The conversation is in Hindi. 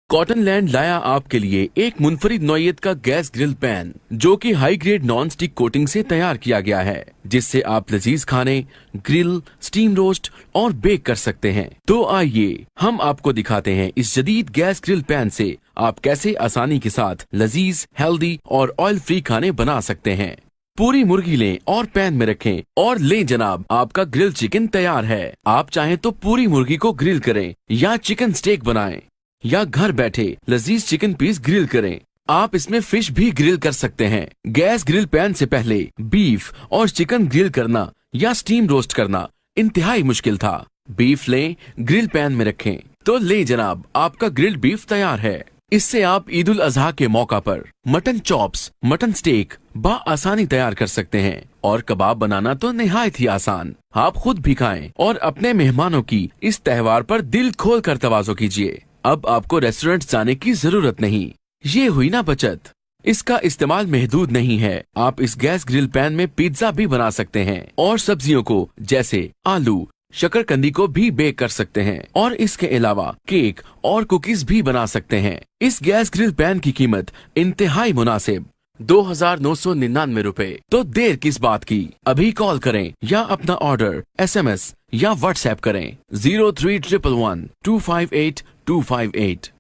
कॉटन लैंड लाया आपके लिए एक मुनफरिद नौइयत का गैस ग्रिल पैन जो कि high grade non stick coating से तैयार किया गया है, जिससे आप लजीज खाने ग्रिल, स्टीम रोस्ट और बेक कर सकते हैं। तो आइए हम आपको दिखाते हैं इस जदीद गैस ग्रिल पैन से आप कैसे आसानी के साथ लजीज, हेल्दी और ऑयल फ्री खाने बना सकते हैं। पूरी मुर्गी लें और पैन में रखें और लें जनाब, आपका ग्रिल चिकन तैयार है। आप चाहें तो पूरी मुर्गी को ग्रिल करें या चिकन स्टेक बनाएं या घर बैठे लजीज चिकन पीस ग्रिल करें। आप इसमें फिश भी ग्रिल कर सकते हैं। गैस ग्रिल पैन से पहले बीफ और चिकन ग्रिल करना या स्टीम रोस्ट करना इंतहाई मुश्किल था। बीफ लें, ग्रिल पैन में रखें तो ले जनाब, आपका ग्रिल्ड बीफ तैयार है। इससे आप ईद उल अजहा के मौका पर मटन चॉप्स, मटन स्टेक आसानी तैयार कर सकते हैं। और कबाब बनाना तो निहायत ही आसान। आप खुद भी खाएं और अपने मेहमानों की इस त्योहार पर दिल खोल कर तवाज़ो कीजिए। अब आपको रेस्टोरेंट जाने की जरूरत नहीं। ये हुई ना बचत। इसका इस्तेमाल महदूद नहीं है। आप इस गैस ग्रिल पैन में पिज्जा भी बना सकते हैं और सब्जियों को जैसे आलू, शकरकंदी को भी बेक कर सकते हैं और इसके अलावा केक और कुकीज भी बना सकते हैं। इस गैस ग्रिल पैन की कीमत इंतहाई मुनासिब 2,999 रुपए। तो देर किस बात की, अभी कॉल करें या अपना ऑर्डर SMS या व्हाट्सएप करें 0311 258 258।